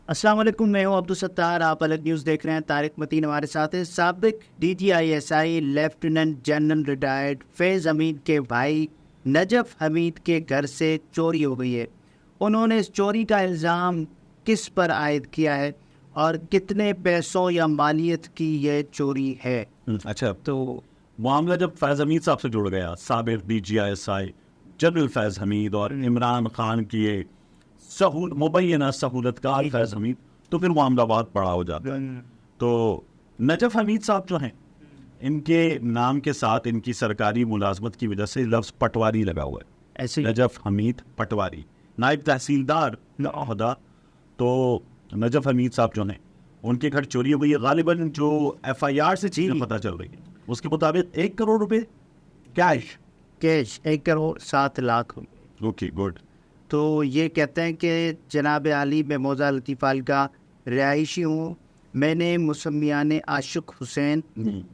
السلام علیکم، میں ہوں عبدالستار. آپ الگ نیوز دیکھ رہے ہیں. طارق متین ہمارے ساتھ ہیں. سابق DGISI لیفٹیننٹ جنرل ریٹائرڈ فیض حمید کے بھائی نجف حمید کے گھر سے چوری ہو گئی ہے. انہوں نے اس چوری کا الزام کس پر عائد کیا ہے اور کتنے پیسوں یا مالیت کی یہ چوری ہے؟ اچھا، تو معاملہ جب فیض حمید صاحب سے جڑ گیا، سابق DGISI جنرل فیض حمید اور عمران خان کی یہ مبینہ سہولت کا فیض حمید، تو پھر معاملہ بہت بڑا ہو جاتا ہے. تو نجف حمید صاحب جو ہیں، ان کے نام کے ساتھ ان کی سرکاری ملازمت کی وجہ سے لفظ پٹواری لگا ہوا ہے. ایسے نجف حمید پٹواری، نائب تحصیلدار عہدہ. تو نجف حمید صاحب جو ہیں، ان کے گھر چوری ہو گئی ہے. غالباً جو FIR سے چیز پتہ چل رہی ہے اس کے مطابق 1 کروڑ روپے کیش 1,07,00,000. Okay good. تو یہ کہتے ہیں کہ جناب علی میں موزہ لطیفال کا رہائشی ہوں. میں نے مسمیان عاشق حسین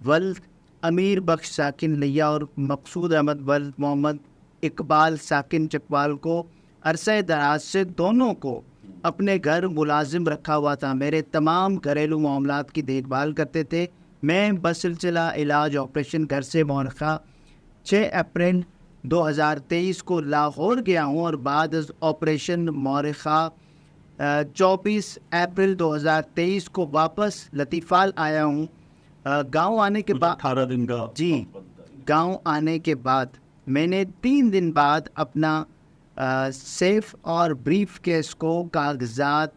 ولد امیر بخش ساکن لیا اور مقصود احمد ولد محمد اقبال ساکن چکوال کو عرصہ دراز سے دونوں کو اپنے گھر ملازم رکھا ہوا تھا. میرے تمام گھریلو معاملات کی دیکھ بھال کرتے تھے. میں بسلسلہ علاج آپریشن گھر سے مورخہ 6 اپریل 2023 کو لاہور گیا ہوں اور بعد از آپریشن مورخہ 24 اپریل 2023 کو واپس لطیفال آیا ہوں. گاؤں آنے کے بعد 18 دن کا گاؤں آنے کے بعد میں نے 3 دن بعد اپنا سیف اور بریف کیس کو کاغذات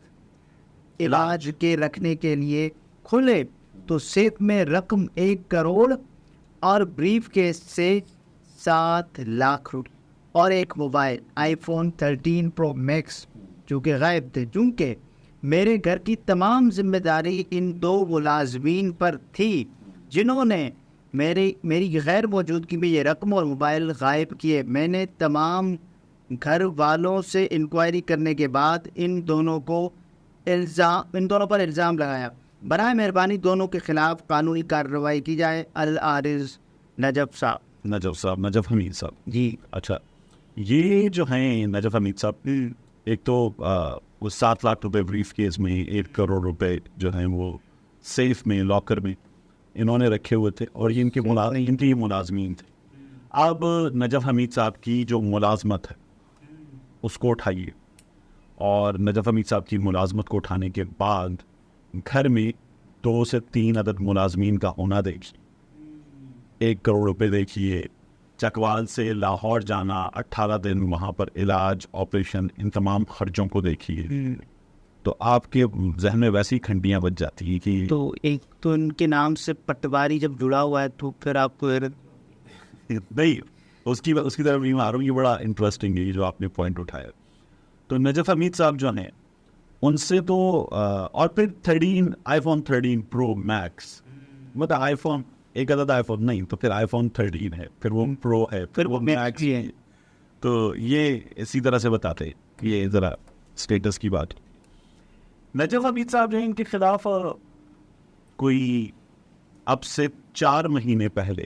علاج کے رکھنے کے لیے کھولے تو سیف میں رقم 1 کروڑ اور بریف کیس سے 7 لاکھ روپے اور ایک موبائل iPhone 13 Pro Max جو کہ غائب تھے. چونکہ میرے گھر کی تمام ذمہ داری ان 2 ملازمین پر تھی جنہوں نے میری غیر موجودگی میں یہ رقم اور موبائل غائب کیے. میں نے تمام گھر والوں سے انکوائری کرنے کے بعد ان دونوں پر الزام لگایا. برائے مہربانی دونوں کے خلاف قانونی کارروائی کی جائے. العارض نجف حمید صاحب. جی اچھا، یہ جو ہیں نجف حمید صاحب، ایک تو وہ 7 لاکھ روپے بریف کیس میں، 1 کروڑ روپے جو ہیں وہ سیف میں لاکر میں انہوں نے رکھے ہوئے تھے اور یہ ان کے ملازمین تھے. اب نجف حمید صاحب کی جو ملازمت ہے اس کو اٹھائیے، اور نجف حمید صاحب کی ملازمت کو اٹھانے کے بعد گھر میں 2 سے 3 عدد ملازمین کا ہونا دیکھیے، 1 کروڑ روپے دیکھیے، چکوال سے لاہور جانا، 18 دن وہاں پر علاج آپریشن، ان تمام خرچوں کو دیکھیے تو آپ کے ذہن میں ویسی کھنڈیاں بچ جاتی ہیں کہ تو ایک تو ان کے نام سے پٹواری جب جڑا ہوا ہے تو پھر آپ کو نہیں، اس کی طرف نہیں آ رہا ہوں. یہ بڑا انٹرسٹنگ ہے یہ جو آپ نے پوائنٹ اٹھایا. تو نجف حمید صاحب جو ہیں ان سے تو اور پھر iPhone 13 Pro Max، مطلب iPhone ایک عدد iPhone نہیں تو پھر iPhone 13 ہے، پھر وہ Pro ہے، پھر وہ Max ہے. تو یہ اسی طرح سے بتاتے ہیں. یہ ذرا اسٹیٹس کی بات. نجف حمید صاحب جو ہیں ان کے خلاف کوئی اب سے 4 مہینے پہلے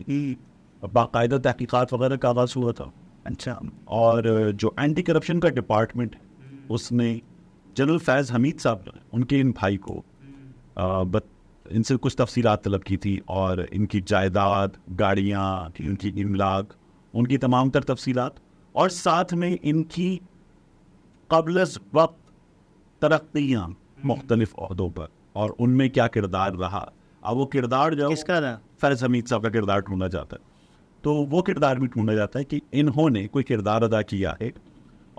باقاعدہ تحقیقات وغیرہ کا آغاز ہوا تھا. اچھا، اور جو اینٹی کرپشن کا ڈپارٹمنٹ ہے اس نے جنرل فیض حمید صاحب جو ہیں ان کے ان بھائی کو ان سے کچھ تفصیلات طلب کی تھی، اور ان کی جائیداد، گاڑیاں، ان کی املاک، ان کی تمام تر تفصیلات، اور ساتھ میں ان کی قبل از وقت ترقیاں مختلف عہدوں پر اور ان میں کیا کردار رہا. اب وہ کردار جو کس کا رہا؟ فیض حمید صاحب کا کردار ڈھونڈا جاتا ہے. تو وہ کردار بھی ڈھونڈا جاتا ہے کہ انہوں نے کوئی کردار ادا کیا ہے،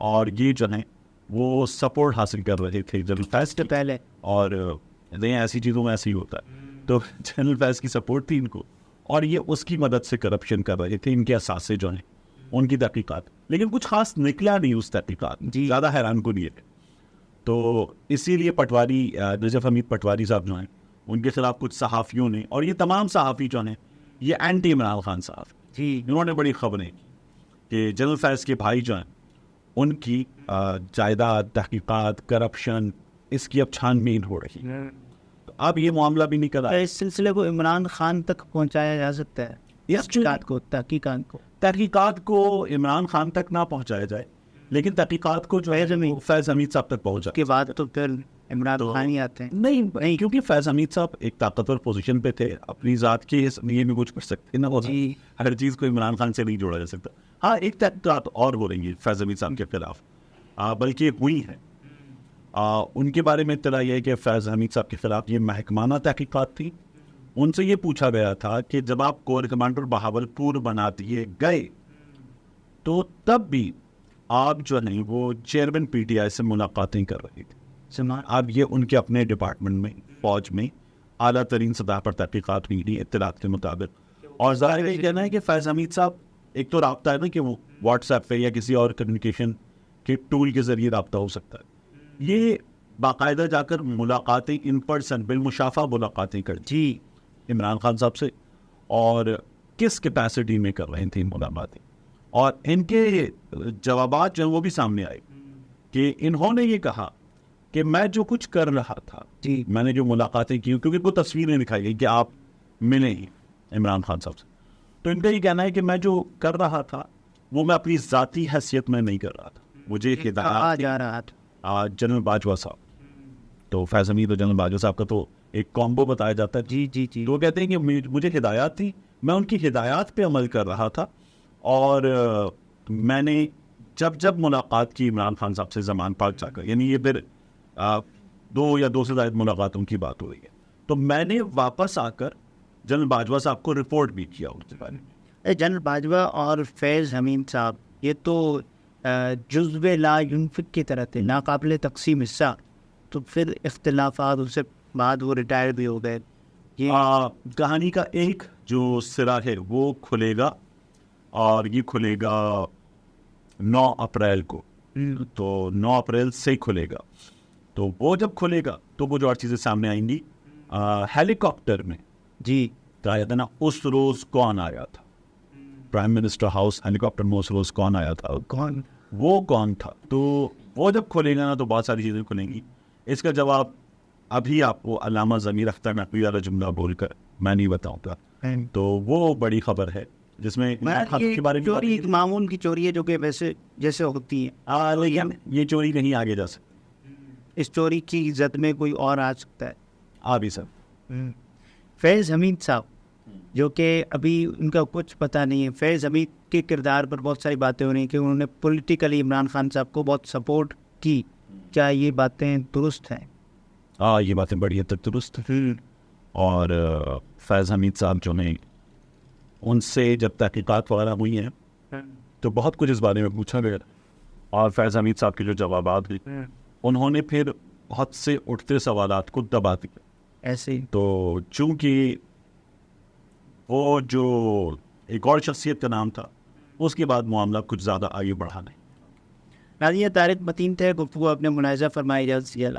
اور یہ جو ہیں وہ سپورٹ حاصل کر رہے تھے جنرل فیض سے پہلے. اور ایسی چیزوں میں ایسے ہی ہوتا ہے. تو جنرل فیض کی سپورٹ تھی ان کو، اور یہ اس کی مدد سے کرپشن کر رہے تھے. ان کے اثاثے جو ہیں ان کی تحقیقات، لیکن کچھ خاص نکلا نہیں اس تحقیقات. زیادہ حیران کو نہیں ہے. تو اسی لیے پٹواری نجف حمید پٹواری صاحب جو ہیں ان کے خلاف کچھ صحافیوں نے، اور یہ تمام صحافی جو ہیں یہ اینٹی عمران خان صاحب، انہوں نے بڑی خبریں کہ جنرل فیض کے بھائی جو ہیں ان کی جائیداد، تحقیقات، کرپشن، اس کی اب چھان بین ہو رہی. تو اب یہ معاملہ بھی نہیں کرا. اس سلسلے کو عمران خان تک پہنچایا جا سکتا ہے؟ تحقیقات کو عمران خان تک نہ پہنچایا جائے، لیکن تحقیقات کو جو ہے فیض حمید صاحب تک پہنچا کے بعد تو پھر عمران خان ہی آتے ہیں. نہیں کیونکہ فیض حمید صاحب ایک طاقتور پوزیشن پہ تھے, اپنی ذات کے لیے بھی کچھ کر سکتے نا, وہ ہر چیز کو عمران خان سے نہیں جوڑا جا سکتا. ہاں ایک تحقیقات اور ہو رہی ہیں فیض حمید صاحب کے خلاف, بلکہ ہوئی ہیں. ان کے بارے میں اطلاع یہ ہے کہ فیض حمید صاحب کے خلاف یہ محکمانہ تحقیقات تھی. ان سے یہ پوچھا گیا تھا کہ جب آپ کور کمانڈر بہاولپور بنا دیے گئے تو تب بھی آپ جو ہیں وہ چیئرمین پی ٹی آئی سے ملاقاتیں کر رہے تھے. اب یہ ان کے اپنے ڈپارٹمنٹ میں فوج میں اعلیٰ ترین سطح پر تحقیقات ہوئی تھی اطلاعات کے مطابق. اور ظاہر یہ کہنا ہے کہ فیض حمید صاحب ایک تو رابطہ ہے نا کہ وہ واٹس ایپ پہ یا کسی اور کمیونیکیشن کے ٹول کے ذریعے رابطہ ہو سکتا ہے. یہ باقاعدہ جا کر ملاقاتیں ان پرسن بالمشافہ ملاقاتیں کر جی عمران خان صاحب سے, اور کس کیپیسٹی میں کر رہے تھے ملاقاتیں, اور ان کے جوابات جو ہیں وہ بھی سامنے آئے کہ انہوں نے یہ کہا کہ میں جو کچھ کر رہا تھا جی, میں نے جو ملاقاتیں کی, کیونکہ وہ تصویریں دکھائی گئی کہ آپ ملے ہی عمران خان صاحب سے, تو ان کا یہ کہنا ہے کہ میں جو کر رہا تھا وہ میں اپنی ذاتی حیثیت میں نہیں کر رہا تھا. مجھے ہدایات جا رہا تھا جنرل باجوہ صاحب, تو فیض حمید اور جنرل باجوہ صاحب کا تو ایک کامبو بتایا جاتا ہے. جی تو وہ کہتے ہیں کہ مجھے ہدایات تھی, میں ان کی ہدایات پہ عمل کر رہا تھا, اور میں نے جب ملاقات کی عمران خان صاحب سے زمان پاک جا کر, یعنی یہ پھر 2 یا 2 سے زائد ملاقاتوں کی بات ہو رہی ہے, تو میں نے واپس آ کر جنرل باجوہ صاحب کو رپورٹ بھی کیا اس کے بارے میں. جنرل باجوہ اور فیض حمید صاحب یہ تو جزو لا ينفک کی طرح تھے, ناقابل تقسیم حصہ, تو پھر اختلافات اس سے بعد وہ ریٹائر بھی ہو گئے. یہ کہانی کا ایک جو سرا ہے وہ کھلے گا, اور یہ کھلے گا 9 اپریل کو, تو 9 اپریل سے کھلے گا. تو وہ جب کھلے گا تو وہ جو اور چیزیں سامنے آئیں گی. ہیلی کاپٹر میں جی کہا جاتا ہے نا اس روز کون آیا تھا, پرائم منسٹر ہاؤس ہیلی کاپٹر میں اس روز کون آیا تھا, وہ کون تھا. تو وہ جب کھلے گا نا تو بہت ساری چیزیں کھلیں گی. اس کا جواب ابھی آپ کو علامہ ضمیر اختر نقوی والا جملہ بول کر میں نہیں بتاؤں گا. تو وہ بڑی خبر ہے جس میں کے بارے میں چوری ایک معمول کی چوری ہے جو کہ ویسے جیسے ہوتی ہے, لیکن یہ چوری نہیں آگے جا سکتی. اس چوری کی زد میں کوئی اور آ سکتا ہے. بھی سر فیض حمید صاحب جو کہ ابھی ان کا کچھ پتہ نہیں ہے, فیض حمید کے کردار پر بہت ساری باتیں ہو رہی ہیں کہ انہوں نے پولیٹیکلی عمران خان صاحب کو بہت سپورٹ کی. کیا یہ باتیں درست ہیں؟ یہ باتیں بڑی حد تک درست ہیں. اور فیض حمید صاحب جو ہیں ان سے جب تحقیقات وغیرہ ہوئی ہیں تو بہت کچھ اس بارے میں پوچھا گیا, اور فیض حمید صاحب کے جو جوابات ہوئے انہوں نے پھر بہت سے اٹھتے سوالات کو دبا دیا ایسے. تو چونکہ وہ جو ایک اور شخصیت کا نام تھا اس کے بعد معاملہ کچھ زیادہ آگے بڑھا نہیں. ناظرین طارق متین تھے, گفتگو اپنے ملاحظہ فرمائی. جلد سے جلد